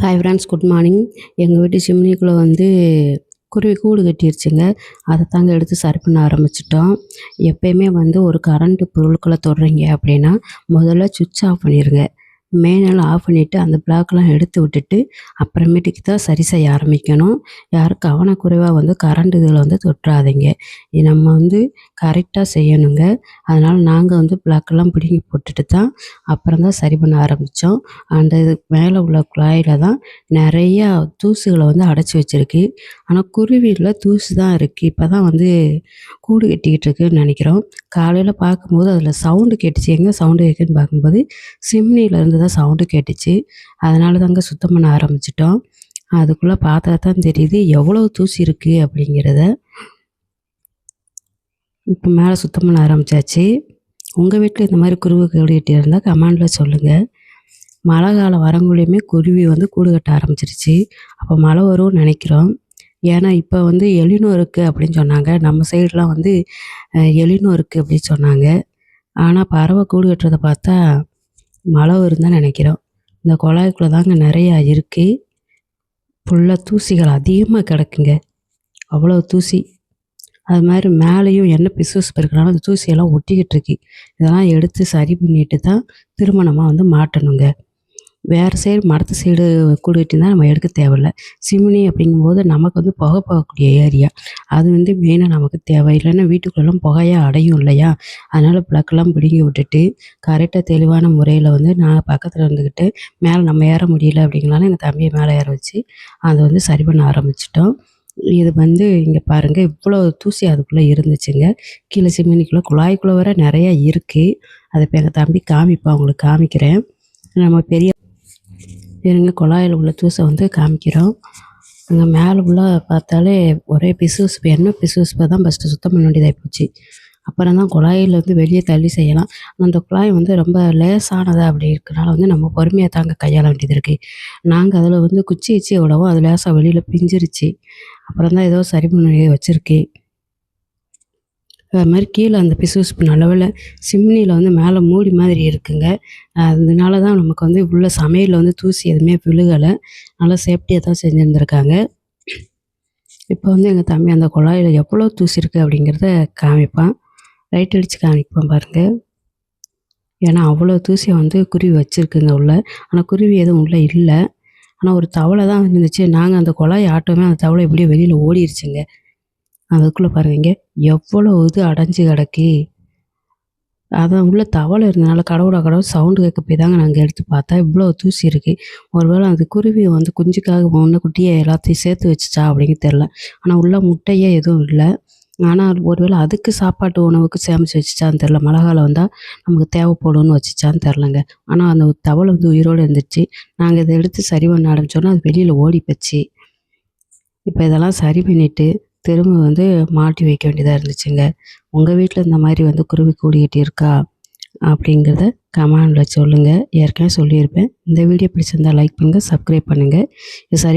Hi friends, good morning. எங்கள் வீட்டு சிம்னிக்குள்ளே வந்து குருவி கூடு கட்டிருச்சுங்க. அதை தாங்க எடுத்து சரி பண்ண ஆரம்பிச்சிட்டோம். எப்பயுமே வந்து ஒரு கரண்ட்டு பொருட்களை தொடுறீங்க அப்படின்னா முதல்ல சுவிட்ச் ஆஃப் பண்ணிடுங்க. மெயினெல்லாம் ஆஃப் பண்ணிவிட்டு அந்த ப்ளாக்லாம் எடுத்து விட்டுட்டு அப்புறமேட்டுக்கு தான் சரி செய்ய ஆரம்பிக்கணும். யாரும் கவனக்குறைவாக வந்து கரண்ட் இதில் வந்து தொட்டுறாதீங்க. இது நம்ம வந்து கரெக்டாக செய்யணுங்க. அதனால் நாங்கள் வந்து ப்ளாக்கெல்லாம் பிடுங்கி போட்டுட்டு தான் அப்புறம் தான் சரி பண்ண ஆரம்பித்தோம். அந்த இது மேலே உள்ள குழாயில் தான் நிறையா தூசுகளை வந்து அடைச்சி வச்சுருக்கு. ஆனால் குருவியில் தூசு தான் இருக்குது. இப்போ தான் வந்து கூடு கட்டிக்கிட்டு இருக்குன்னு நினைக்கிறோம். காலையில் பார்க்கும்போது அதில் சவுண்டு கேட்டுச்சு. எங்கே சவுண்டு கேட்குதுன்னு பார்க்கும்போது சிம்னியிலேருந்து தான் சவுண்டு கேட்டுச்சு. அதனால தாங்க சுத்தம் பண்ண ஆரம்பிச்சிட்டோம். அதுக்குள்ளே பார்த்தா தான் தெரியுது எவ்வளோ தூசி இருக்குது அப்படிங்கிறத. இப்போ மேலே சுத்தம் பண்ண ஆரம்பித்தாச்சு. உங்கள் வீட்டில் இந்த மாதிரி குருவி கூடு கட்டி இருந்தால் கமெண்டில் சொல்லுங்கள். மழை காலம் வரங்குள்ளேயுமே குருவி வந்து கூடு கட்ட ஆரம்பிச்சிருச்சு. அப்போ மழை வரும்னு நினைக்கிறோம். ஏன்னா இப்போ வந்து எலினோ இருக்குது அப்படின்னு சொன்னாங்க. நம்ம சைடெலாம் வந்து எலினோ இருக்குது அப்படின்னு சொன்னாங்க. ஆனால் பறவை கூடு கட்டுறதை பார்த்தா மழை வரும்னு தான் நினைக்கிறோம். இந்த குழாய்க்குள்ளே தாங்க நிறையா இருக்குது. ஃபுல்லாக தூசிகள் அதிகமாக கிடக்குங்க. அவ்வளோ தூசி. அது மாதிரி மேலேயும் என்ன பிசுபிசுப்பு இருக்கிறனால அந்த தூசியெல்லாம் ஒட்டிக்கிட்டு இருக்கு. இதெல்லாம் எடுத்து சரி பண்ணிட்டு தான் திரும்ப வந்து மாட்டணுங்க. வேறு சைடு மரத்து சைடு கூடு கட்டியிருந்தால் நம்ம எடுக்க தேவையில்ல. சிம்னி அப்படிங்கும்போது நமக்கு வந்து புகை போகக்கூடிய ஏரியா. அது வந்து மெயினாக நமக்கு தேவை. இல்லைன்னா வீட்டுக்குள்ளெல்லாம் புகையாக அடையும் இல்லையா? அதனால் ப்ளக்கெல்லாம் பிடுங்கி விட்டுட்டு கரெக்டாக தெளிவான முறையில் வந்து நான் பக்கத்தில் இருந்துக்கிட்டு மேலே நம்ம ஏற முடியல அப்படிங்கிறனால எங்கள் தம்பியை மேலே ஏற வச்சு அதை வந்து சரி பண்ண ஆரம்பிச்சிட்டோம். இது வந்து இங்கே பாருங்கள், இவ்வளோ தூசி அதுக்குள்ளே இருந்துச்சுங்க. கீழே சிம்னிக்குள்ளே குழாய்க்குள்ளே வர நிறையா இருக்குது. அதை இப்போ எங்கள் தம்பி காமிப்பா, உங்களுக்கு காமிக்கிறேன். நம்ம பெரிய இருங்க, குழாயில் உள்ள தூசை வந்து காமிக்கிறோம். அங்கே மேலே உள்ள பார்த்தாலே ஒரே பிசுபிசுப்பு. என்ன பிசுபிசுப்பை தான் ஃபஸ்ட்டு சுத்தம் பண்ண வேண்டியதாகி போச்சு. அப்புறம் தான் குழாயில் வந்து வெளியே தள்ளி செய்யலாம். அந்த குழாய் வந்து ரொம்ப லேசானதா அப்படி இருக்கிறனால வந்து நம்ம பொறுமையாக தாங்க கையாள வேண்டியது இருக்குது. நாங்கள் அதில் வந்து குச்சி வச்சு விடவும் அது லேசாக வெளியில் பிஞ்சிருச்சு. அப்புறம் தான் ஏதோ சரி பண்ணி வச்சுருக்கேன். அது மாதிரி கீழே அந்த பிசுபிசுப்பு நல்லவேளை சிம்னியில் வந்து மேலே மூடி மாதிரி இருக்குங்க. அதனால தான் நமக்கு வந்து உள்ள சமையலில் வந்து தூசி எதுவுமே விழுகலை. நல்லா சேஃப்டியாக தான் செஞ்சுருந்துருக்காங்க. இப்போ வந்து எங்கள் தம்பி அந்த குழாயில் எவ்வளோ தூசி இருக்குது அப்படிங்கிறத காமிப்பான். லைட் அடித்து காமிப்பான் பாருங்கள். ஏன்னா அவ்வளோ தூசியை வந்து குருவி வச்சுருக்குங்க உள்ளே. ஆனால் குருவி எதுவும் உள்ளே இல்லை. ஆனால் ஒரு தவளை தான் இருந்துச்சு. நாங்கள் அந்த குழாயை ஆட்டோமே அந்த தவளை எப்படியோ வெளியில் ஓடிடுச்சுங்க. அதுக்குள்ளே பாருங்க எவ்வளோ இது அடைஞ்சு கிடக்கு. அதான் உள்ள தவளை இருந்தனால கடவுள் சவுண்டு கேட்க போய் தாங்க நாங்கள் எடுத்து பார்த்தா இவ்வளோ தூசி இருக்குது. ஒருவேளை அந்த குருவி வந்து குஞ்சுக்காக ஒன்று குட்டியை எல்லாத்தையும் சேர்த்து வச்சுச்சா அப்படிங்கிறது தெரில. ஆனால் உள்ள முட்டையே எதுவும் இல்லை. ஆனால் ஒருவேளை அதுக்கு சாப்பாட்டு உணவுக்கு சேமித்து வச்சுச்சான்னு தெரில. மழை காலம் வந்தால் நமக்கு தேவைப்படும்னு வச்சுச்சான்னு தெரிலங்க. ஆனால் அந்த தவளை வந்து உயிரோடு இருந்துச்சு. நாங்கள் இதை எடுத்து சரி பண்ண ஆரம்பித்தோன்னா அது வெளியில் ஓடி போச்சு. இப்போ இதெல்லாம் சரி பண்ணிவிட்டு திரும்ப வந்து மாட்டி வைக்க வேண்டியதாக இருந்துச்சுங்க. உங்கள் வீட்டில் இந்த மாதிரி வந்து குருவி கூடு கட்டியிருக்கா அப்படிங்கிறத கமெண்டில் சொல்லுங்கள். ஏற்கனவே சொல்லியிருப்பேன். இந்த வீடியோ பிடிச்சிருந்தால் லைக் பண்ணுங்கள், சப்ஸ்கிரைப் பண்ணுங்கள். இது சரி